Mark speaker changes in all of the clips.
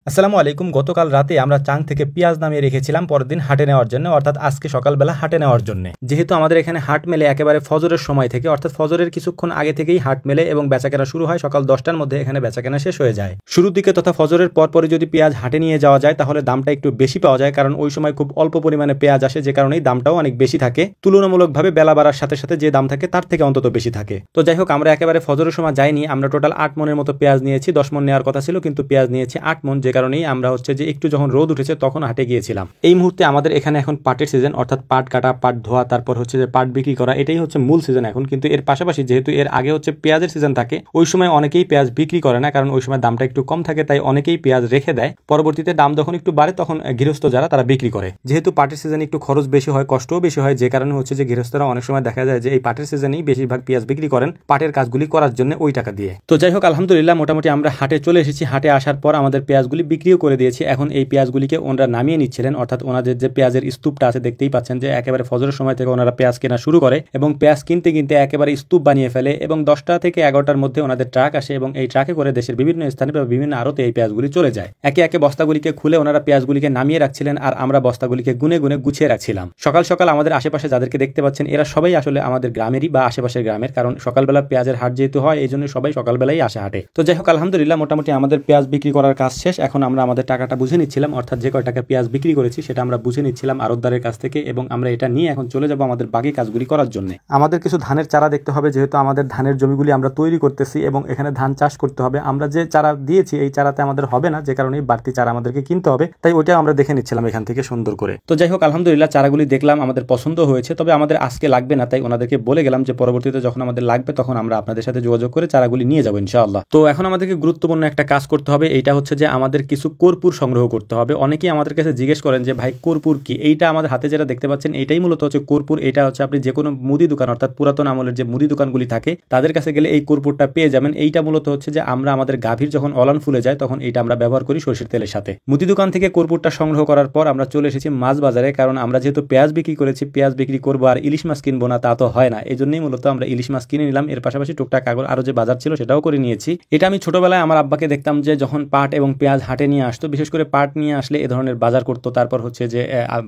Speaker 1: আসসালামু আলাইকুম। গতকাল রাতে আমরা চাং থেকে পেঁয়াজ নামিয়ে রেখেছিলাম পরের দিন হাটে নেওয়ার জন্য, অর্থাৎ আজকে সকালবেলা হাটে নেওয়ার জন্য। যেহেতু আমাদের এখানে হাট মেলে একেবারে ফজরের সময় থেকে, অর্থাৎ ফজরের কিছুক্ষণ আগে থেকেই হাট মেলে এবং বেচাকেনা শুরু হয় সকাল 10টার মধ্যে, এখানে বেচাকেনা শেষ হয়ে যায়। শুরুর দিকে তথা ফজরের পরপরই যদি পেঁয়াজ হাটে নিয়ে যাওয়া যায় তাহলে দামটা একটু বেশি পাওয়া যায়, কারণ ওই সময় খুব অল্প পরিমাণে পেঁয়াজ আসে, যে কারণেই দামটাও অনেক বেশি থাকে। তুলনামূলকভাবে বেলা বাড়ার সাথে সাথে যে দাম থাকে তার থেকে অন্তত বেশি থাকে। তো যাই হোক, আমরা একেবারে ফজরের সময় যাইনি, আমরা টোটাল 8 মনের মতো পেঁয়াজ নিয়েছি। 10 মন নেওয়ার কথা ছিল, কিন্তু পেঁয়াজ নিয়েছি 8 মন, যে কারণেই আমরা যে একটু যখন রোদ উঠেছে তখন হাটে গিয়েছিলাম। এই মুহূর্তে আমাদের এখানে এখন পাটের সিজন, অর্থাৎ পাট কাটা, পাট ধোয়া, তারপর যে পাট বিক্রি করা, এটাই হচ্ছে মূল সিজন এখন। কিন্তু এর পাশাপাশি যেহেতু এর আগে পেঁয়াজের সিজন থাকে, ওই সময় অনেকেই পেঁয়াজ বিক্রি করে না, কারণ ওই সময় দামটা একটু কম থাকে, তাই অনেকেই পেঁয়াজ রেখে দেয়। পরবর্তীতে দাম যখন একটু বাড়ে তখন গৃহস্থ যারা তারা বিক্রি করে। যেহেতু পাটের সিজনে একটু খরচ বেশি হয়, কষ্টও বেশি হয়, যে কারণে যে গৃহস্থরা অনেক সময় দেখা যায় যে এই পাটের সিজনেই বেশিরভাগ পেঁয়াজ বিক্রি করেন পাটের কাজগুলি করার জন্য ওই টাকা দিয়ে। তো যাই হোক, আলহামদুলিল্লাহ মোটামুটি আমরা হাটে চলে এসেছি। হাটে আসার পর আমাদের পেঁয়াজগুলি বিক্রিও করে দিয়েছি। এখন এই পেঁয়াজগুলিকে ওনারা নামিয়ে নিচ্ছিলেন, অর্থাৎ ওনাদের যে পেঁয়াজের স্তূপটা আছে দেখতেই পাচ্ছেন যে একেবারে ফজরের সময় থেকে ওনারা পেঁয়াজ কেনা শুরু করে এবং পেঁয়াজ কিনতে কিনতে একেবারে স্তূপ বানিয়ে ফেলে, এবং 10টা থেকে 11টার মধ্যে ওনাদের ট্রাক আসে এবং এই ট্রাকে করে দেশের বিভিন্ন স্থানে বা বিভিন্ন আড়তে এই পেঁয়াজগুলি চলে যায়। একে একে বস্তাগুলিকে খুলে ওনারা পেঁয়াজগুলিকে নামিয়ে রাখছিলেন, আর আমরা বস্তাগুলিকে গুনে গুনে গুছিয়ে রাখছিলাম। সকাল সকাল আমাদের আশেপাশে যাদেরকে দেখতে পাচ্ছেন এরা সবাই আসলে আমাদের গ্রামেরই বা আশেপাশের গ্রামের, কারণ সকালবেলা পেঁয়াজের হাট যেহেতু হয় এই জন্য সবাই সকালবেলাই আসে হাটে। তো যাই হোক, আলহামদুলিল্লাহ মোটামুটি আমাদের পেঁয়াজ বিক্রি করার কাজ শেষ। এখন আমরা আমাদের টাকাটা বুঝে নিচ্ছিলাম, অর্থাৎ যে কয় টাকা পেঁয়াজ বিক্রি করেছি সেটা আমরা বুঝে নিচ্ছিলাম আড়তদারের কাছ থেকে, এবং আমরা এটা নিয়ে এখন চলে যাব আমাদের বাকি কাজগুলি করার জন্য। আমাদের কিছু ধানের চারা দেখতে হবে, যেহেতু আমাদের ধানের জমিগুলি আমরা তৈরি করতেছি এবং এখানে ধান চাষ করতে হবে। আমরা যে চারা দিয়েছি এই চারাতে আমাদের হবে না, যে কারণে বাড়তি চারা আমাদেরকে কিনতে হবে, তাই ওইটা আমরা দেখে নিচ্ছিলাম এখান থেকে সুন্দর করে। তো যাই হোক, আলহামদুলিল্লাহ চারাগুলি দেখলাম, আমাদের পছন্দ হয়েছে, তবে আমাদের আজকে লাগবে না, তাই ওনাদেরকে বলে গেলাম যে পরবর্তীতে যখন আমাদের লাগবে তখন আমরা আপনাদের সাথে যোগাযোগ করে চারাগুলি নিয়ে যাবো ইনশাআল্লাহ। তো এখন আমাদেরকে গুরুত্বপূর্ণ একটা কাজ করতে হবে, এইটা যে আমাদের কিছু কর্পূর সংগ্রহ করতে হবে। অনেকেই আমাদের কাছে জিজ্ঞেস করেন যে ভাই কর্পূর কি? এইটা আমাদের হাতে যেটা দেখতে পাচ্ছেন এইটাই মূলত কর্পূর। এটা আপনি যে কোনো মুদি দোকান, অর্থাৎ পুরাতন আমলের যে মুদি দোকানগুলি থাকে তাদের কাছে গেলে এই কর্পূরটা পেয়ে যাবেন। এইটা মূলত যে আমরা আমাদের গাভীর যখন অলান ফুলে যায় তখন এইটা আমরা ব্যবহার করি সরষের তেলের সাথে। মুদি দোকান থেকে কর্পূরটা সংগ্রহ করার পর আমরা চলে এসেছি মাছ বাজারে, কারণ আমরা যেহেতু পেঁয়াজ বিক্রি করেছি, পেঁয়াজ বিক্রি করবো আর ইলিশ মাছ কিনবো না তা তো হয় না, এই জন্যই মূলত আমরা ইলিশ মাছ কিনে নিলাম। এর পাশাপাশি টুকটাক আরো যে বাজার ছিল সেটাও করে নিয়েছি। এটা আমি ছোটবেলায় আমার আব্বাকে দেখতাম যে যখন পাট এবং পেঁয়াজ হাটে নিয়ে আসতো, বিশেষ করে পাট নিয়ে আসলে এ ধরনের বাজার করতো, তারপর যে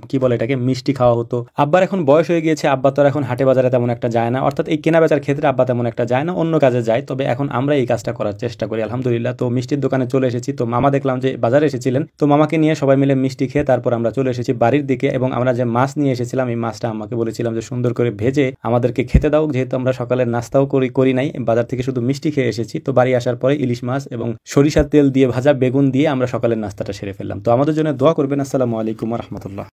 Speaker 1: কি বলে এটাকে মিষ্টি খাওয়া হতো। আব্বার এখন বয়স হয়ে গিয়েছে, আব্বা তো এখন হাটে বাজারে তেমন একটা যায় না, অর্থাৎ এই কেনা বেচার ক্ষেত্রে আব্বা তেমন একটা যায় না, অন্য কাজে যায়। তবে এখন আমরা এই কাজটা করার চেষ্টা করি আলহামদুলিল্লাহ। তো মিষ্টির দোকানে চলে এসেছি, তো মামা দেখলাম যে বাজারে এসেছিলেন, তো মামাকে নিয়ে সবাই মিলে মিষ্টি খেয়ে তারপর আমরা চলে এসেছি বাড়ির দিকে। এবং আমরা যে মাছ নিয়ে এসেছিলাম এই মাছটা আম্মাকে বলেছিলাম যে সুন্দর করে ভেজে আমাদেরকে খেতে দাও, যেহেতু আমরা সকালের নাস্তাও করি নাই, বাজার থেকে শুধু মিষ্টি খেয়ে এসেছি। তো বাড়ি আসার পরে ইলিশ মাছ এবং সরিষার তেল দিয়ে ভাজা বেগুন দিয়ে আমরা সকালের নাস্তাটা সেরে ফেললাম। তো আমাদের জন্য দোয়া করবেন। আসসালামু আলাইকুম ওয়া রাহমাতুল্লাহ।